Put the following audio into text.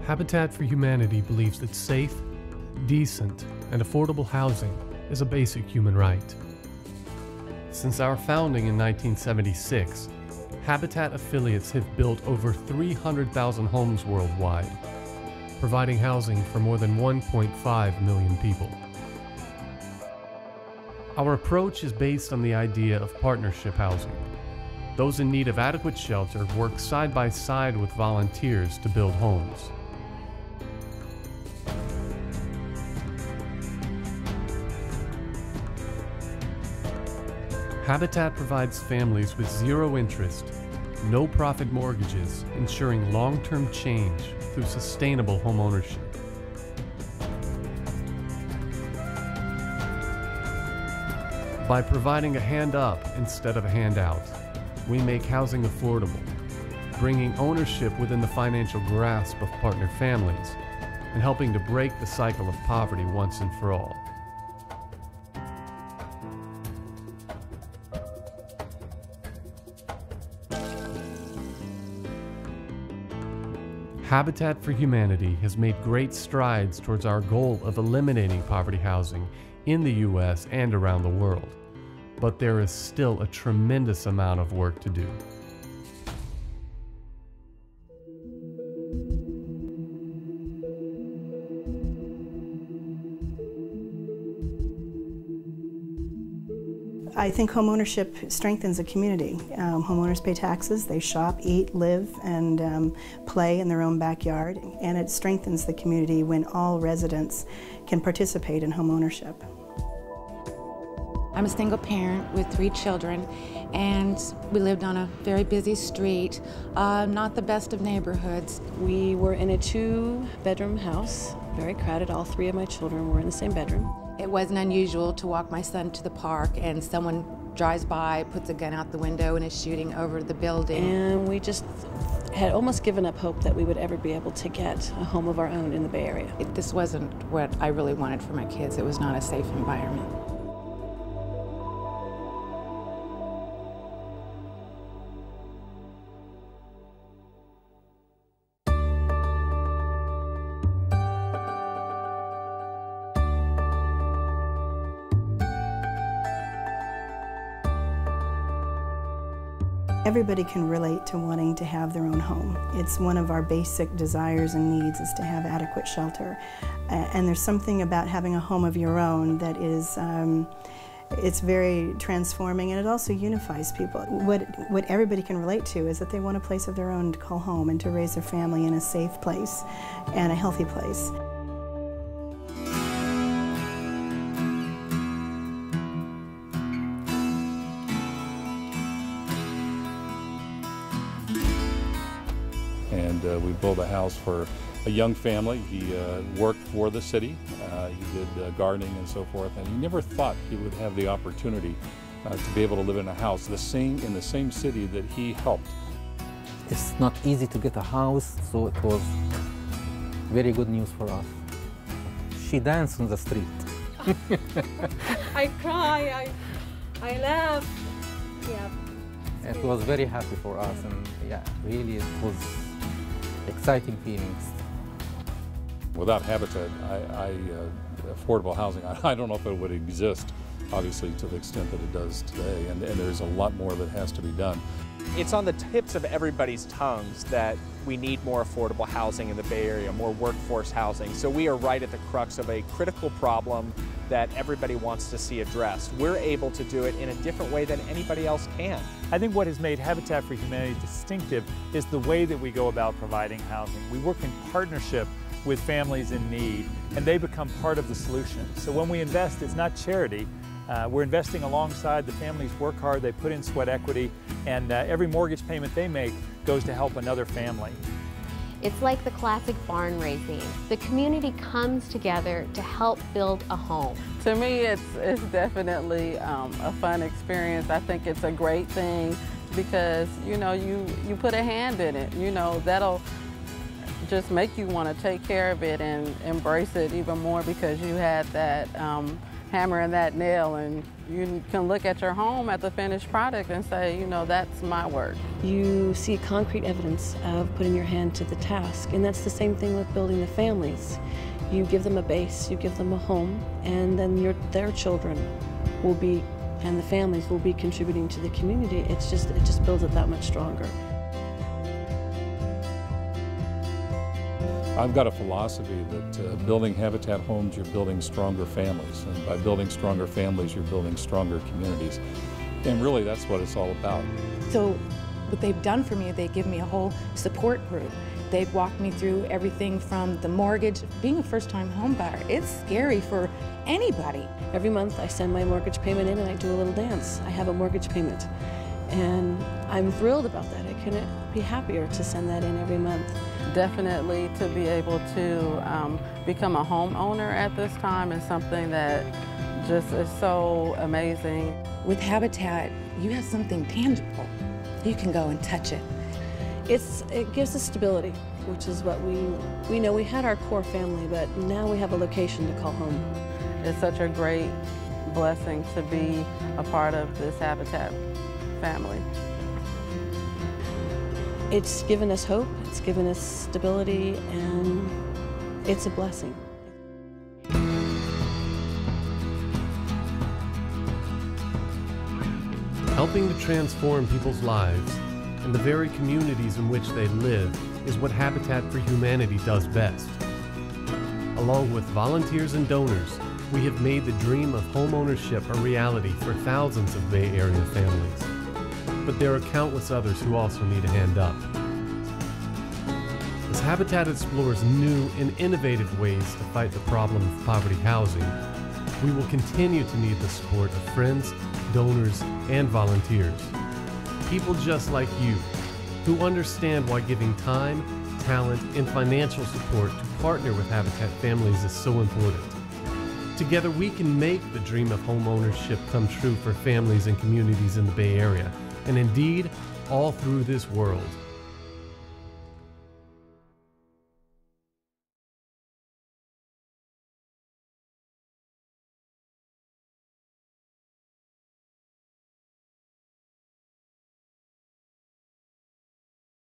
Habitat for Humanity believes that safe, decent, and affordable housing is a basic human right. Since our founding in 1976, Habitat affiliates have built over 300,000 homes worldwide, providing housing for more than 1.5 million people. Our approach is based on the idea of partnership housing. Those in need of adequate shelter work side by side with volunteers to build homes. Habitat provides families with zero interest, no profit mortgages, ensuring long-term change through sustainable homeownership. By providing a hand up instead of a handout, we make housing affordable, bringing ownership within the financial grasp of partner families and helping to break the cycle of poverty once and for all. Habitat for Humanity has made great strides towards our goal of eliminating poverty housing in the U.S. and around the world, but there is still a tremendous amount of work to do. I think homeownership strengthens a community. Homeowners pay taxes, they shop, eat, live, and play in their own backyard. And it strengthens the community when all residents can participate in homeownership. I'm a single parent with 3 children, and we lived on a very busy street, not the best of neighborhoods. We were in a 2-bedroom house, very crowded. All 3 of my children were in the same bedroom. It wasn't unusual to walk my son to the park and someone drives by, puts a gun out the window and is shooting over the building. And we just had almost given up hope that we would ever be able to get a home of our own in the Bay Area. This wasn't what I really wanted for my kids. It was not a safe environment. Everybody can relate to wanting to have their own home. It's one of our basic desires and needs is to have adequate shelter. And there's something about having a home of your own that is, it's very transforming, and it also unifies people. What everybody can relate to is that they want a place of their own to call home and to raise their family in a safe place and a healthy place. And we built a house for a young family. He worked for the city. He did gardening and so forth, and he never thought he would have the opportunity to be able to live in a house in the same city that he helped. It's not easy to get a house, so it was very good news for us. She danced on the street. I cry, I laugh. Yeah. It was very happy for us, and yeah, really it was exciting feelings. Without Habitat, affordable housing, I don't know if it would exist, obviously, to the extent that it does today, and there's a lot more that has to be done. It's on the tips of everybody's tongues that we need more affordable housing in the Bay Area, more workforce housing. So we are right at the crux of a critical problem that everybody wants to see addressed. We're able to do it in a different way than anybody else can. I think what has made Habitat for Humanity distinctive is the way that we go about providing housing. We work in partnership with families in need, and they become part of the solution. So when we invest, it's not charity. We're investing alongside the families work hard, they put in sweat equity, and every mortgage payment they make goes to help another family. It's like the classic barn raising. The community comes together to help build a home. To me, it's definitely a fun experience. I think it's a great thing because, you know, you put a hand in it. You know, that'll just make you want to take care of it and embrace it even more because you had that hammering that nail, and you can look at your home at the finished product and say, you know, that's my work. You see concrete evidence of putting your hand to the task, and that's the same thing with building the families. You give them a base, you give them a home, and then their children will be, and the families will be contributing to the community. It just builds it that much stronger. I've got a philosophy that building Habitat homes, you're building stronger families. And by building stronger families, you're building stronger communities. And really, that's what it's all about. So what they've done for me, they give me a whole support group. They've walked me through everything from the mortgage. Being a first-time home buyer, it's scary for anybody. Every month I send my mortgage payment in and I do a little dance. I have a mortgage payment. And I'm thrilled about that. I couldn't be happier to send that in every month. Definitely to be able to become a homeowner at this time is something that just is so amazing. With Habitat, you have something tangible. You can go and touch it. It gives us stability, which is what we know. We had our core family, but now we have a location to call home. It's such a great blessing to be a part of this Habitat family. It's given us hope, it's given us stability, and it's a blessing. Helping to transform people's lives and the very communities in which they live is what Habitat for Humanity does best. Along with volunteers and donors, we have made the dream of homeownership a reality for thousands of Bay Area families. But there are countless others who also need a hand up. As Habitat explores new and innovative ways to fight the problem of poverty housing, we will continue to need the support of friends, donors, and volunteers. People just like you, who understand why giving time, talent, and financial support to partner with Habitat families is so important. Together we can make the dream of homeownership come true for families and communities in the Bay Area, and indeed, all through this world.